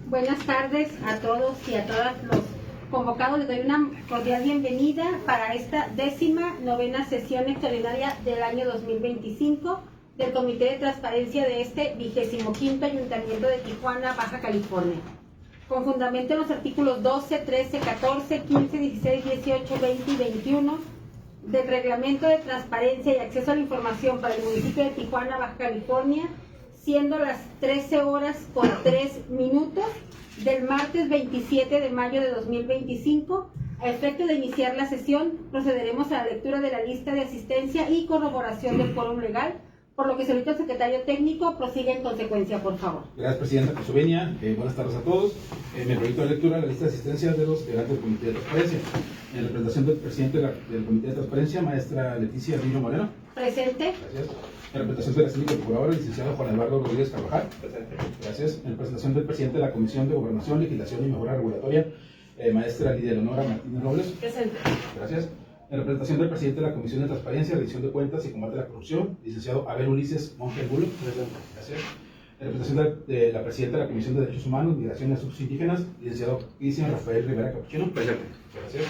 Buenas tardes a todos y a todas los convocados. Les doy una cordial bienvenida para esta 19ª sesión extraordinaria del año 2025 del Comité de Transparencia de este 25º Ayuntamiento de Tijuana, Baja California. Con fundamento en los artículos 12, 13, 14, 15, 16, 18, 20 y 21 del Reglamento de Transparencia y Acceso a la Información para el municipio de Tijuana, Baja California, siendo las 13 horas con 3 minutos del martes 27 de mayo de 2025, a efecto de iniciar la sesión, procederemos a la lectura de la lista de asistencia y corroboración del quórum legal, por lo que solicito al secretario técnico prosiga en consecuencia, por favor. Gracias, presidenta Cosovenia. Buenas tardes a todos. Me proyecto de lectura la lista de asistencia de los integrantes del Comité de Transparencia. En representación del presidente del Comité de Transparencia, maestra Leticia Rino Moreno. Presente. Gracias. En representación de la síndica procuradora, licenciado Juan Eduardo Rodríguez Carvajal. Presente. Gracias. En representación del presidente de la Comisión de Gobernación, Legislación y Mejora Regulatoria, maestra Lidia Leonora Martínez Robles. Presente. Gracias. En representación del presidente de la Comisión de Transparencia, Rendición de Cuentas y Combate a la Corrupción, licenciado Abel Ulises Monge Angulo. Gracias. En representación de la presidenta de la Comisión de Derechos Humanos, Migración y Asuntos Indígenas, licenciado Cristian Rafael Rivera Capuchino. Presente. Gracias.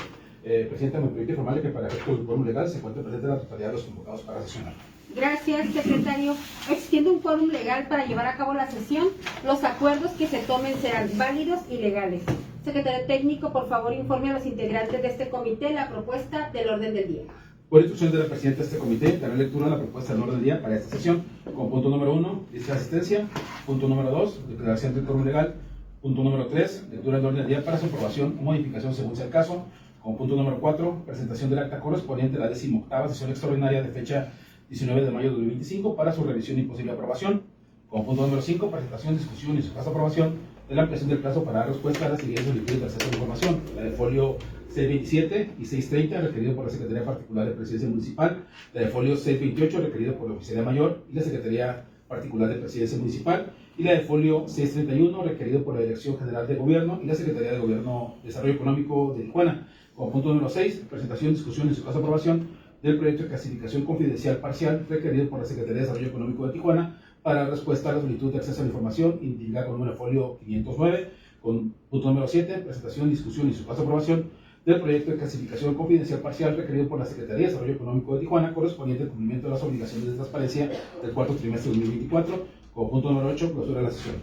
Presidenta, me proyecto informarle que para efectos del quórum legal se encuentra presente la totalidad de los convocados para sesionar. Gracias, secretario. Existiendo un quórum legal para llevar a cabo la sesión, los acuerdos que se tomen serán válidos y legales. Secretario técnico, por favor, informe a los integrantes de este comité la propuesta del orden del día. Por instrucción de la presidenta de este comité, daré lectura a la propuesta del orden del día para esta sesión, con punto número 1, lista de asistencia, punto número 2, declaración del quórum legal, punto número 3, lectura del orden del día para su aprobación o modificación según sea el caso, con punto número 4, presentación del acta correspondiente a la 18ª sesión extraordinaria de fecha 19 de mayo de 2025 para su revisión y posible aprobación, con punto número 5, presentación, discusión y su caso aprobación de la ampliación del plazo para dar respuesta a las siguientes solicitudes de acceso a la información, la de folio 627 y 630, requerido por la Secretaría Particular de Presidencia Municipal, la de folio 628, requerido por la Oficialía Mayor y la Secretaría Particular de Presidencia Municipal, y la de folio 631, requerido por la Dirección General de Gobierno y la Secretaría de Gobierno y Desarrollo Económico de Tijuana. Como punto número 6, presentación, discusión y su caso aprobación del proyecto de clasificación confidencial parcial requerido por la Secretaría de Desarrollo Económico de Tijuana para dar respuesta a la solicitud de acceso a la información indicada con número de folio 509, con punto número 7, presentación, discusión y su caso aprobación del proyecto de clasificación confidencial parcial requerido por la Secretaría de Desarrollo Económico de Tijuana correspondiente al cumplimiento de las obligaciones de transparencia del cuarto trimestre de 2024, con punto número 8, clausura de la sesión.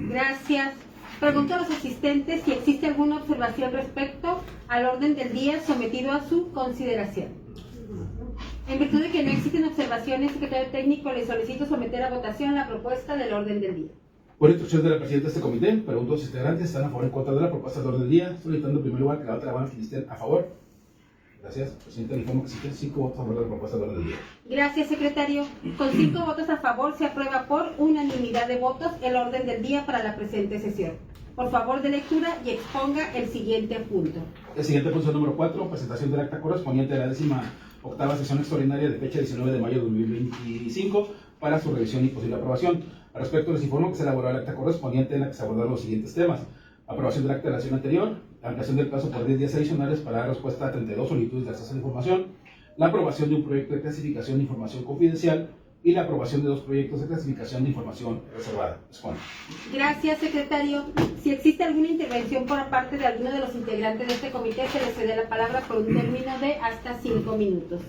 Gracias. Pregunto a los asistentes si existe alguna observación respecto al orden del día sometido a su consideración. En virtud de que no existen observaciones, secretario técnico, le solicito someter a votación la propuesta del orden del día. Por instrucción de la presidenta de este comité, pregunto a los integrantes si están a favor o en contra de la propuesta del orden del día, solicitando en primer lugar que la otra mano quienes estén a favor. Gracias. Presidenta, le informo que existen 5 votos a favor de la propuesta del orden del día. Gracias, secretario. Con 5 votos a favor se aprueba por unanimidad de votos el orden del día para la presente sesión. Por favor, de lectura y exponga el siguiente punto. El siguiente punto es el número 4, presentación del acta correspondiente a la 18ª sesión extraordinaria de fecha 19 de mayo de 2025 para su revisión y posible aprobación. Al respecto, les informo que se elaboró el acta correspondiente en la que se abordaron los siguientes temas: aprobación del acta de la sesión anterior, la ampliación del plazo por 10 días adicionales para dar respuesta a 32 solicitudes de acceso a la información, la aprobación de un proyecto de clasificación de información confidencial y la aprobación de 2 proyectos de clasificación de información reservada. Gracias, secretario. Si existe alguna intervención por parte de alguno de los integrantes de este comité, se les cede la palabra por un término de hasta 5 minutos.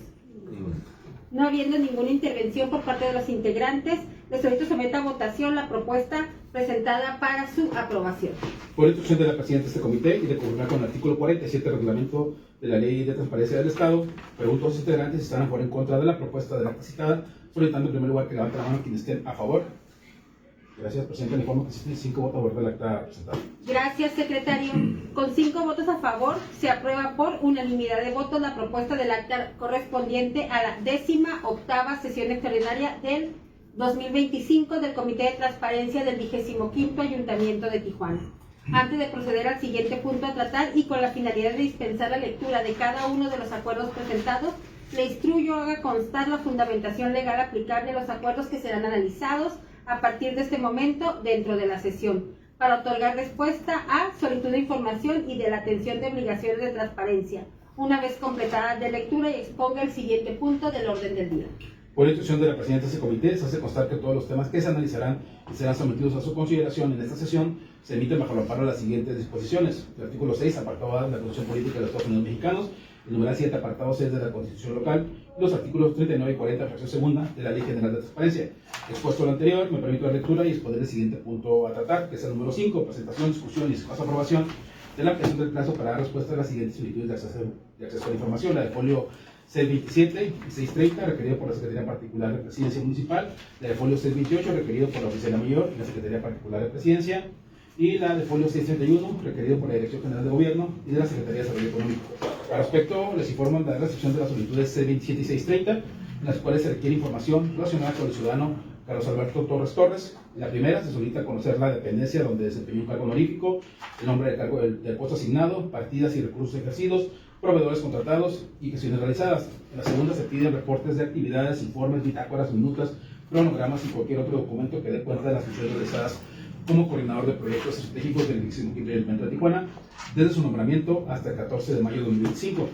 No habiendo ninguna intervención por parte de los integrantes, les solicito someter a votación la propuesta presentada para su aprobación. Por instrucción de la presidenta de este comité y de conformidad con el artículo 47 del reglamento de la Ley de Transparencia del Estado, pregunto a los integrantes si están a favor o en contra de la propuesta de la acta citada, solicitando en primer lugar que levanten la mano quienes estén a favor. Gracias, presidenta. Le informo que existen 5 votos a favor del acta presentada. Gracias, secretario. Con 5 votos a favor, se aprueba por unanimidad de votos la propuesta del acta correspondiente a la 18ª sesión extraordinaria del 2025 del Comité de Transparencia del 25º Ayuntamiento de Tijuana. Antes de proceder al siguiente punto a tratar y con la finalidad de dispensar la lectura de cada uno de los acuerdos presentados, le instruyo haga constar la fundamentación legal aplicable a los acuerdos que serán analizados a partir de este momento dentro de la sesión, para otorgar respuesta a solicitud de información y de la atención de obligaciones de transparencia, una vez completada de lectura y exponga el siguiente punto del orden del día. Por instrucción de la presidenta de este comité, se hace constar que todos los temas que se analizarán y serán sometidos a su consideración en esta sesión se emiten bajo el amparo de las siguientes disposiciones: el artículo 6, apartado A de la Constitución Política de los Estados Unidos Mexicanos, el numeral 7, apartado 6 de la Constitución Local, y los artículos 39 y 40, fracción segunda, de la Ley General de Transparencia. Expuesto lo anterior, me permito la lectura y exponer el siguiente punto a tratar, que es el número 5, presentación, discusión y su caso aprobación de la ampliación del plazo para dar respuesta a las siguientes solicitudes de acceso a la información: la de folio 627 y 630, requerido por la Secretaría Particular de Presidencia Municipal; la de folio 628, requerido por la Oficina Mayor y la Secretaría Particular de Presidencia; y la de folio 631, requerido por la Dirección General de Gobierno y de la Secretaría de Desarrollo Económico. Al respecto, les informo de la recepción de las solicitudes 627 y 630, en las cuales se requiere información relacionada con el ciudadano Carlos Alberto Torres Torres. La primera, se solicita conocer la dependencia donde desempeñó un cargo honorífico, el nombre del cargo del puesto asignado, partidas y recursos ejercidos, proveedores contratados y gestiones realizadas. En la segunda, se piden reportes de actividades, informes, bitácoras, minutas, cronogramas y cualquier otro documento que dé cuenta de las funciones realizadas como coordinador de proyectos estratégicos del Ayuntamiento de Tijuana, desde su nombramiento hasta el 14 de mayo de 2025.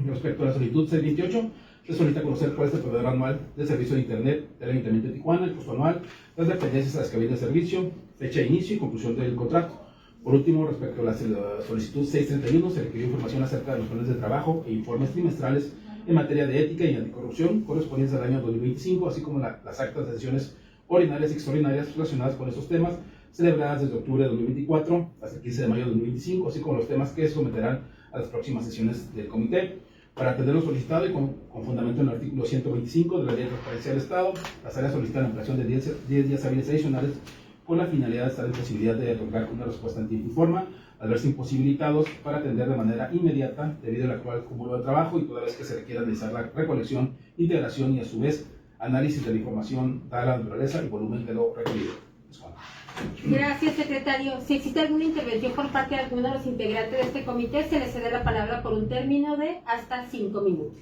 Respecto a la solicitud 628, se solicita conocer cuál es el proveedor anual del servicio de Internet del Ayuntamiento de Tijuana, el costo anual, las dependencias a las que viene el servicio, fecha de inicio y conclusión del contrato. Por último, respecto a la solicitud 631, se requirió información acerca de los planes de trabajo e informes trimestrales en materia de ética y anticorrupción correspondientes al año 2025, así como las actas de sesiones ordinarias y extraordinarias relacionadas con estos temas, celebradas desde octubre de 2024 hasta el 15 de mayo de 2025, así como los temas que se someterán a las próximas sesiones del comité. Para atender lo solicitado y con fundamento en el artículo 125 de la Ley de Transparencia del Estado, las áreas solicitan la ampliación de 10 días hábiles adicionales con la finalidad de estar en posibilidad de otorgar una respuesta en tiempo y forma, al verse imposibilitados para atender de manera inmediata debido al actual cúmulo de trabajo y toda vez que se requiera realizar la recolección, integración y a su vez análisis de la información dada la naturaleza y volumen de lo requerido. Gracias, secretario. Si existe alguna intervención por parte de alguno de los integrantes de este comité, se les cede la palabra por un término de hasta 5 minutos.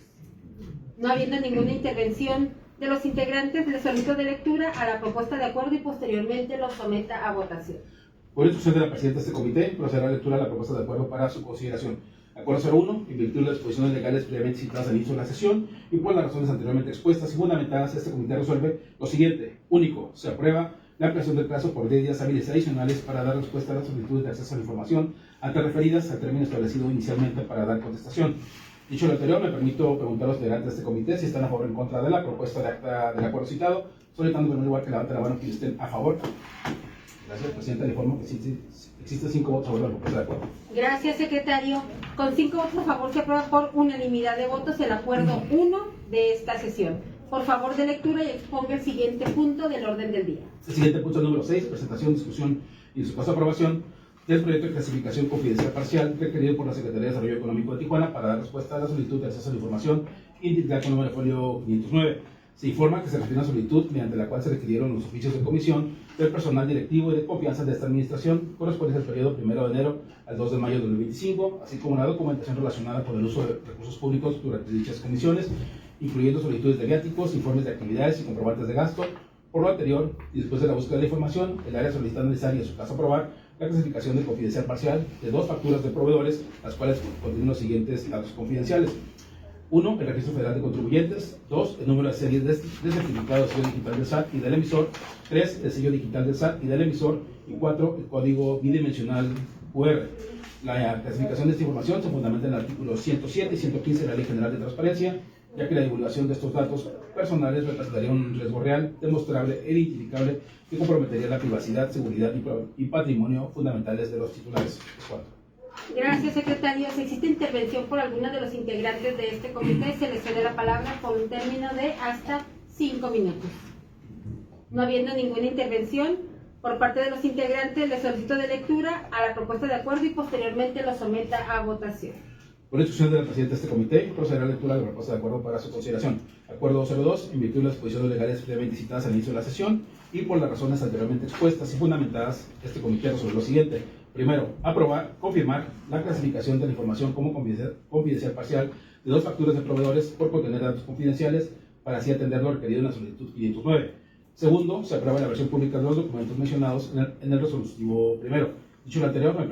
No habiendo ninguna intervención de los integrantes, les solicito de lectura a la propuesta de acuerdo y posteriormente lo someta a votación. Por instrucción de la presidenta de este comité, procederá a la lectura de la propuesta de acuerdo para su consideración. Acuerdo 01, en virtud de las disposiciones legales previamente citadas al inicio de la sesión y por las razones anteriormente expuestas y fundamentadas, este comité resuelve lo siguiente. Único, se aprueba la ampliación del plazo por 10 días hábiles adicionales para dar respuesta a las solicitudes de acceso a la información antes referidas al término establecido inicialmente para dar contestación. Dicho lo anterior, me permito preguntar a los integrantes de este comité si están a favor o en contra de la propuesta de acta del acuerdo citado, solicitando en primer lugar que levanten la mano quienes estén a favor. Gracias, presidenta. Le informo que existen 5 votos a favor de la propuesta de acuerdo. Gracias, secretario. Con 5 votos a favor se aprueba por unanimidad de votos el acuerdo 1 de esta sesión. Por favor, de lectura y exponga el siguiente punto del orden del día. El siguiente punto es el número 6, presentación, discusión y su caso aprobación del proyecto de clasificación confidencial parcial requerido por la Secretaría de Desarrollo Económico de Tijuana para dar respuesta a la solicitud de acceso a la información indicada con número de folio 509. Se informa que se refiere a una solicitud mediante la cual se requirieron los oficios de comisión del personal directivo y de confianza de esta administración correspondiente al periodo 1 de enero al 2 de mayo de 2025, así como la documentación relacionada con el uso de recursos públicos durante dichas comisiones, incluyendo solicitudes de viáticos, informes de actividades y comprobantes de gasto. Por lo anterior, y después de la búsqueda de la información, el área solicita analizar y en su caso aprobar la clasificación de confidencial parcial de 2 facturas de proveedores, las cuales contienen los siguientes datos confidenciales. 1. El registro federal de contribuyentes. 2. El número de series de certificado de sello digital del SAT y del emisor. 3. El sello digital del SAT y del emisor. Y 4. El código bidimensional QR. La clasificación de esta información se fundamenta en el artículo 107 y 115 de la Ley General de Transparencia, ya que la divulgación de estos datos personales representaría un riesgo real, demostrable e identificable que comprometería la privacidad, seguridad y patrimonio fundamentales de los titulares. Gracias, secretario. Si existe intervención por alguno de los integrantes de este comité, se les cede la palabra por un término de hasta 5 minutos. No habiendo ninguna intervención por parte de los integrantes, les solicito de lectura a la propuesta de acuerdo y posteriormente lo someta a votación. Por instrucción de la presidenta de este comité, procederá a la lectura de la propuesta de acuerdo para su consideración. Acuerdo 02, en virtud de las disposiciones legales previamente citadas al inicio de la sesión y por las razones anteriormente expuestas y fundamentadas, este comité resuelve lo siguiente. Primero, aprobar, confirmar la clasificación de la información como confidencial parcial de 2 facturas de proveedores por contener datos confidenciales para así atender lo requerido en la solicitud 509. Segundo, se aprueba la versión pública de los documentos mencionados en el resolutivo primero. Dicho lo anterior, me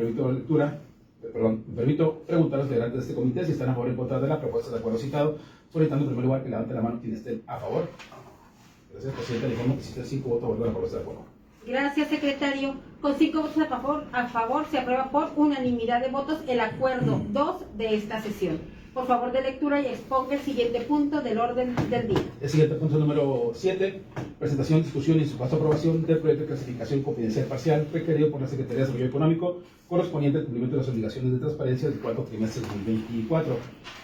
permito preguntar a los integrantes de este comité si están a favor o en contra de la propuesta de acuerdo citado, solicitando en primer lugar que levante la mano quienes estén a favor. Gracias, presidente. Le informo que existen 5 votos a favor de la propuesta de acuerdo. Gracias, secretario. Con 5 votos a favor se aprueba por unanimidad de votos el acuerdo 2 de esta sesión. Por favor, de lectura y exponga el siguiente punto del orden del día. El siguiente punto número 7, presentación, discusión y en su caso aprobación del proyecto de clasificación confidencial parcial requerido por la Secretaría de Desarrollo Económico correspondiente al cumplimiento de las obligaciones de transparencia del cuarto trimestre de 2024.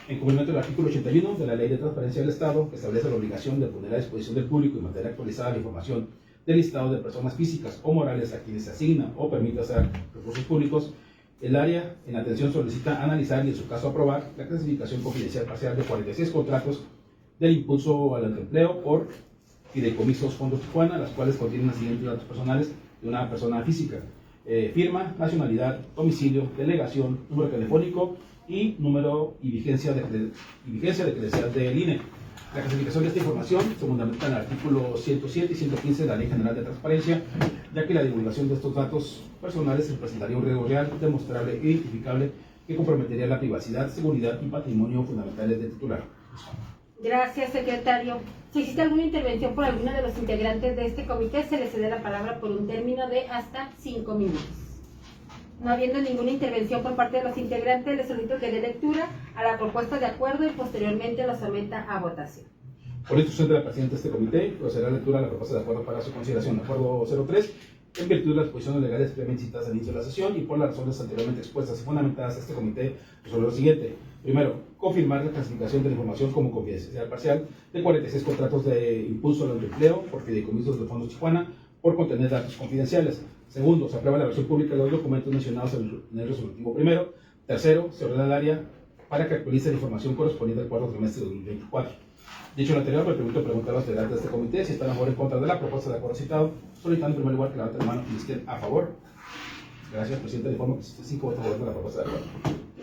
En cumplimiento del artículo 81 de la Ley de Transparencia del Estado, que establece la obligación de poner a disposición del público y mantener actualizada la información del listado de personas físicas o morales a quienes se asigna o permite usar recursos públicos, el área en atención solicita analizar y en su caso aprobar la clasificación confidencial parcial de 46 contratos del impulso al autoempleo por fideicomisos Fondos Tijuana, las cuales contienen los siguientes datos personales de una persona física: firma, nacionalidad, domicilio, delegación, número telefónico y número y vigencia de credencial del INE. La clasificación de esta información se fundamenta en el artículo 107 y 115 de la Ley General de Transparencia, ya que la divulgación de estos datos personales representaría un riesgo real, demostrable e identificable que comprometería la privacidad, seguridad y patrimonio fundamentales del titular. Gracias, secretario. Si existe alguna intervención por alguno de los integrantes de este comité, se le cede la palabra por un término de hasta 5 minutos. No habiendo ninguna intervención por parte de los integrantes, les solicito que dé lectura a la propuesta de acuerdo y posteriormente lo someta a votación. Por instrucción de la presidenta de este comité, procederá a la lectura de la propuesta de acuerdo para su consideración. Acuerdo 03, en virtud de las disposiciones legales previamente citadas al inicio de la sesión y por las razones anteriormente expuestas y fundamentadas, este comité resuelve lo siguiente. Primero, confirmar la clasificación de la información como confidencial parcial de 46 contratos de impulso al autoempleo por fideicomisos de Fondos Tijuana por contener datos confidenciales. Segundo, se aprueba la versión pública de los documentos mencionados en el resolutivo primero. Tercero, se ordena al área para que actualice la información correspondiente al cuarto trimestre de 2024. Dicho lo anterior, me permito preguntar a los integrantes de este comité si están a favor o en contra de la propuesta de acuerdo citado, solicitando en primer lugar que levanten la mano y estén a favor. Gracias, presidente. Le informo que existen 5 votos a favor de la propuesta de acuerdo.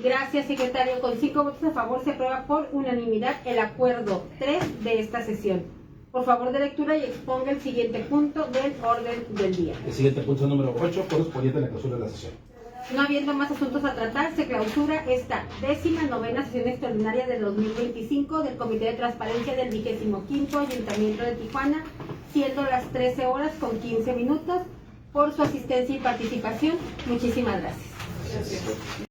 Gracias, secretario. Con 5 votos a favor se aprueba por unanimidad el acuerdo 3 de esta sesión. Por favor, de lectura y exponga el siguiente punto del orden del día. El siguiente punto número 8, correspondiente a la clausura de la sesión. No habiendo más asuntos a tratar, se clausura esta 19ª sesión extraordinaria del 2025 del Comité de Transparencia del 25º Ayuntamiento de Tijuana, siendo las 13 horas con 15 minutos. Por su asistencia y participación, muchísimas gracias.